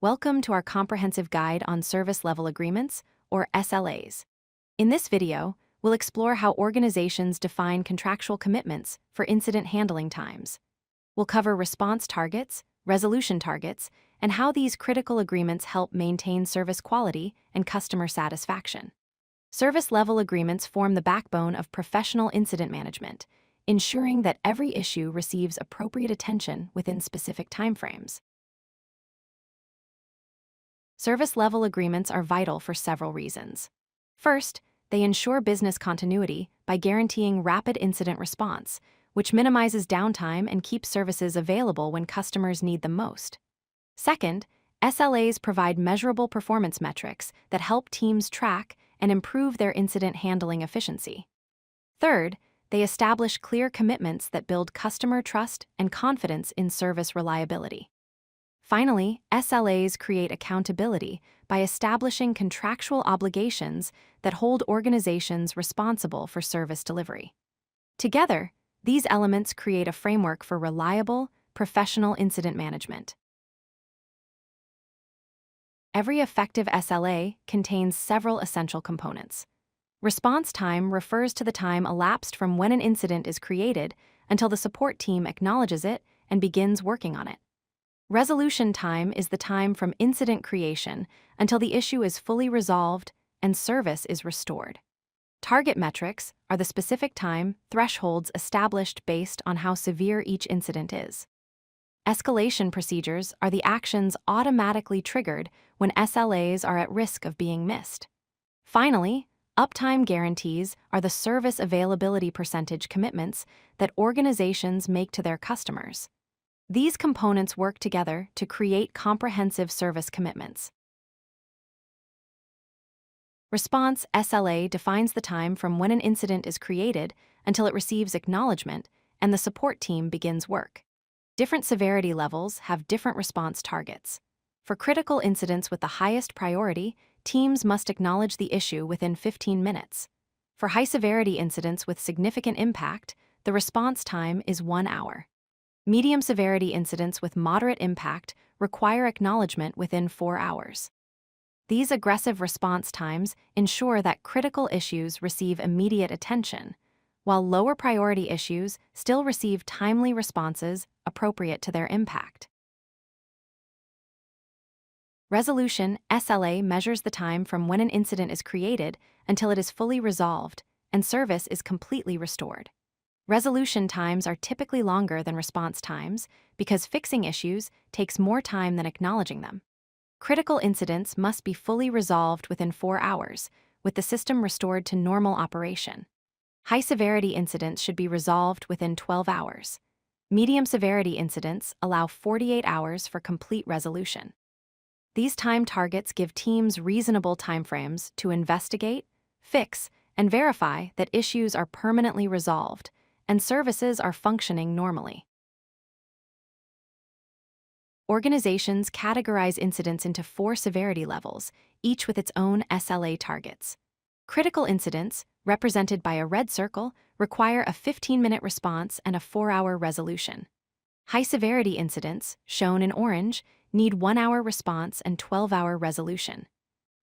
Welcome to our comprehensive guide on service level agreements, or SLAs. In this video, we'll explore how organizations define contractual commitments for incident handling times. We'll cover response targets, resolution targets, and how these critical agreements help maintain service quality and customer satisfaction. Service level agreements form the backbone of professional incident management, ensuring that every issue receives appropriate attention within specific timeframes. Service-level agreements are vital for several reasons. First, they ensure business continuity by guaranteeing rapid incident response, which minimizes downtime and keeps services available when customers need them most. Second, SLAs provide measurable performance metrics that help teams track and improve their incident handling efficiency. Third, they establish clear commitments that build customer trust and confidence in service reliability. Finally, SLAs create accountability by establishing contractual obligations that hold organizations responsible for service delivery. Together, these elements create a framework for reliable, professional incident management. Every effective SLA contains several essential components. Response time refers to the time elapsed from when an incident is created until the support team acknowledges it and begins working on it. Resolution time is the time from incident creation until the issue is fully resolved and service is restored. Target metrics are the specific time thresholds established based on how severe each incident is. Escalation procedures are the actions automatically triggered when SLAs are at risk of being missed. Finally, uptime guarantees are the service availability percentage commitments that organizations make to their customers. These components work together to create comprehensive service commitments. Response SLA defines the time from when an incident is created until it receives acknowledgement and the support team begins work. Different severity levels have different response targets. For critical incidents with the highest priority, teams must acknowledge the issue within 15 minutes. For high-severity incidents with significant impact, the response time is 1 hour. Medium-severity incidents with moderate impact require acknowledgement within 4 hours. These aggressive response times ensure that critical issues receive immediate attention, while lower-priority issues still receive timely responses appropriate to their impact. Resolution SLA measures the time from when an incident is created until it is fully resolved and service is completely restored. Resolution times are typically longer than response times because fixing issues takes more time than acknowledging them. Critical incidents must be fully resolved within 4 hours, with the system restored to normal operation. High-severity incidents should be resolved within 12 hours. Medium-severity incidents allow 48 hours for complete resolution. These time targets give teams reasonable timeframes to investigate, fix, and verify that issues are permanently resolved and services are functioning normally. Organizations categorize incidents into 4 severity levels, each with its own SLA targets. Critical incidents, represented by a red circle, require a 15-minute response and a 4-hour resolution. High-severity incidents, shown in orange, need 1-hour response and 12-hour resolution.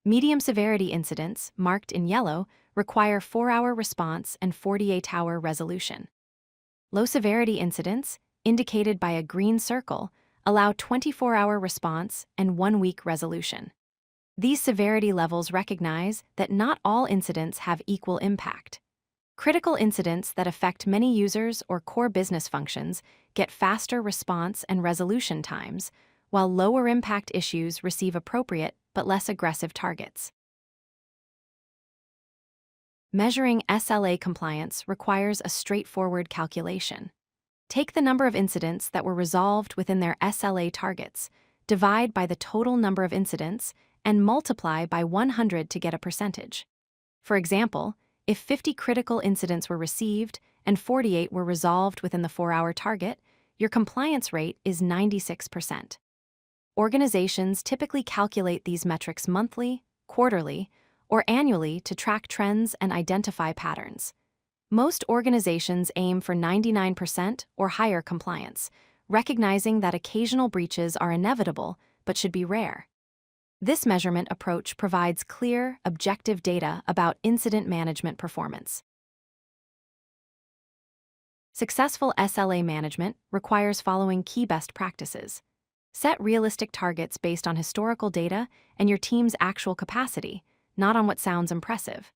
Medium-severity incidents, marked in yellow, require 4-hour response and 48-hour resolution. Low-severity incidents, indicated by a green circle, allow 24-hour response and 1-week resolution. These severity levels recognize that not all incidents have equal impact. Critical incidents that affect many users or core business functions get faster response and resolution times, while lower-impact issues receive appropriate but less aggressive targets. Measuring SLA compliance requires a straightforward calculation. Take the number of incidents that were resolved within their SLA targets, divide by the total number of incidents, and multiply by 100 to get a percentage. For example, if 50 critical incidents were received and 48 were resolved within the 4-hour target, your compliance rate is 96%. Organizations typically calculate these metrics monthly, quarterly, or annually to track trends and identify patterns. Most organizations aim for 99% or higher compliance, recognizing that occasional breaches are inevitable but should be rare. This measurement approach provides clear, objective data about incident management performance. Successful SLA management requires following key best practices. Set realistic targets based on historical data and your team's actual capacity, not on what sounds impressive.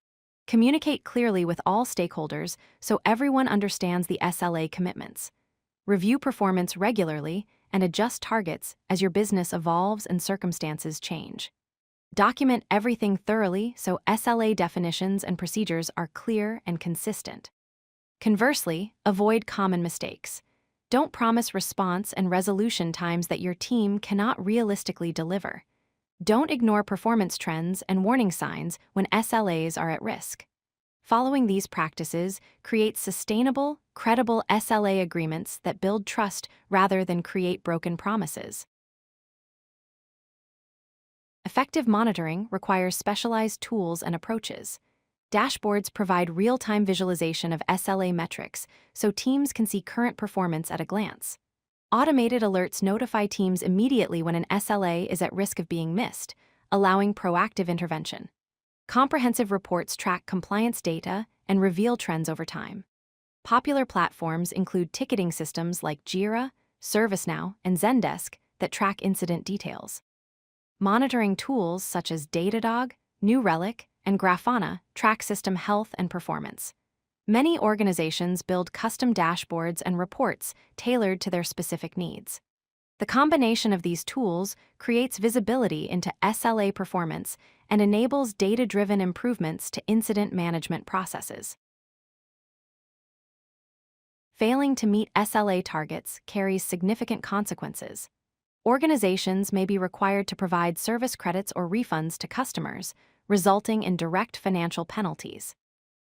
Communicate clearly with all stakeholders so everyone understands the SLA commitments. Review performance regularly and adjust targets as your business evolves and circumstances change. Document everything thoroughly so SLA definitions and procedures are clear and consistent. Conversely, avoid common mistakes. Don't promise response and resolution times that your team cannot realistically deliver. Don't ignore performance trends and warning signs when SLAs are at risk. Following these practices creates sustainable, credible SLA agreements that build trust rather than create broken promises. Effective monitoring requires specialized tools and approaches. Dashboards provide real-time visualization of SLA metrics so teams can see current performance at a glance. Automated alerts notify teams immediately when an SLA is at risk of being missed, allowing proactive intervention. Comprehensive reports track compliance data and reveal trends over time. Popular platforms include ticketing systems like Jira, ServiceNow, and Zendesk that track incident details. Monitoring tools such as Datadog, New Relic, and Grafana track system health and performance. Many organizations build custom dashboards and reports tailored to their specific needs. The combination of these tools creates visibility into SLA performance and enables data-driven improvements to incident management processes. Failing to meet SLA targets carries significant consequences. Organizations may be required to provide service credits or refunds to customers, resulting in direct financial penalties.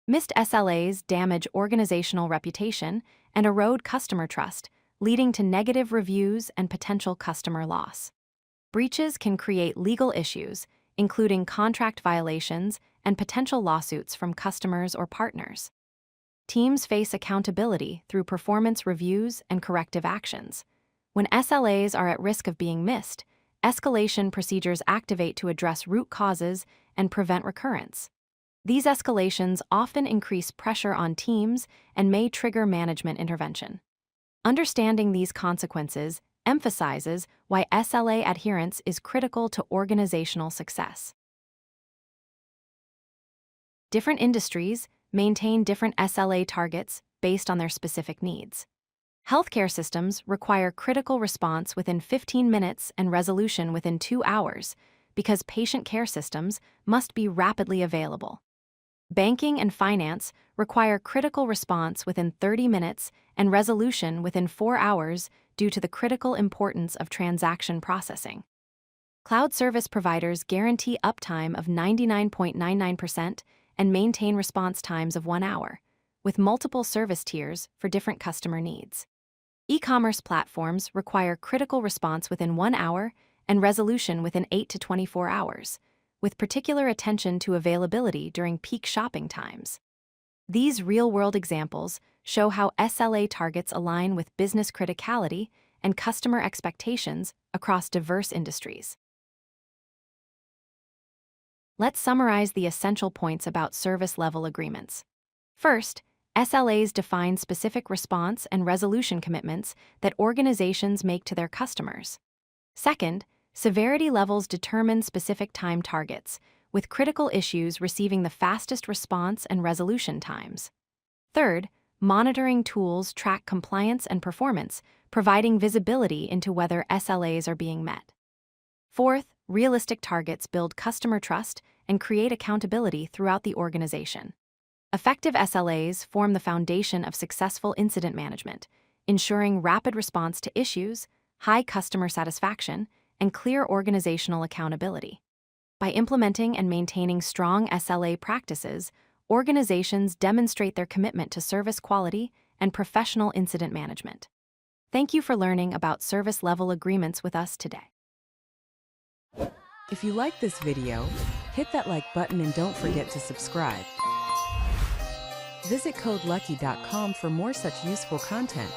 Missed SLAs damage organizational reputation and erode customer trust, leading to negative reviews and potential customer loss. Breaches can create legal issues, including contract violations and potential lawsuits from customers or partners. Teams face accountability through performance reviews and corrective actions. When SLAs are at risk of being missed, escalation procedures activate to address root causes and prevent recurrence. These escalations often increase pressure on teams and may trigger management intervention. Understanding these consequences emphasizes why SLA adherence is critical to organizational success. Different industries maintain different SLA targets based on their specific needs. Healthcare systems require critical response within 15 minutes and resolution within 2 hours because patient care systems must be rapidly available. Banking and finance require critical response within 30 minutes and resolution within 4 hours due to the critical importance of transaction processing. Cloud service providers guarantee uptime of 99.99% and maintain response times of 1 hour, with multiple service tiers for different customer needs. E-commerce platforms require critical response within 1 hour and resolution within 8 to 24 hours, with particular attention to availability during peak shopping times. These real-world examples show how SLA targets align with business criticality and customer expectations across diverse industries. Let's summarize the essential points about service-level agreements. First, SLAs define specific response and resolution commitments that organizations make to their customers. Second, severity levels determine specific time targets, with critical issues receiving the fastest response and resolution times. Third, monitoring tools track compliance and performance, providing visibility into whether SLAs are being met. Fourth, realistic targets build customer trust and create accountability throughout the organization. Effective SLAs form the foundation of successful incident management, ensuring rapid response to issues, high customer satisfaction, and clear organizational accountability. By implementing and maintaining strong SLA practices, organizations demonstrate their commitment to service quality and professional incident management. Thank you for learning about service-level agreements with us today. If you like this video, hit that like button and don't forget to subscribe. Visit codelucky.com for more such useful content.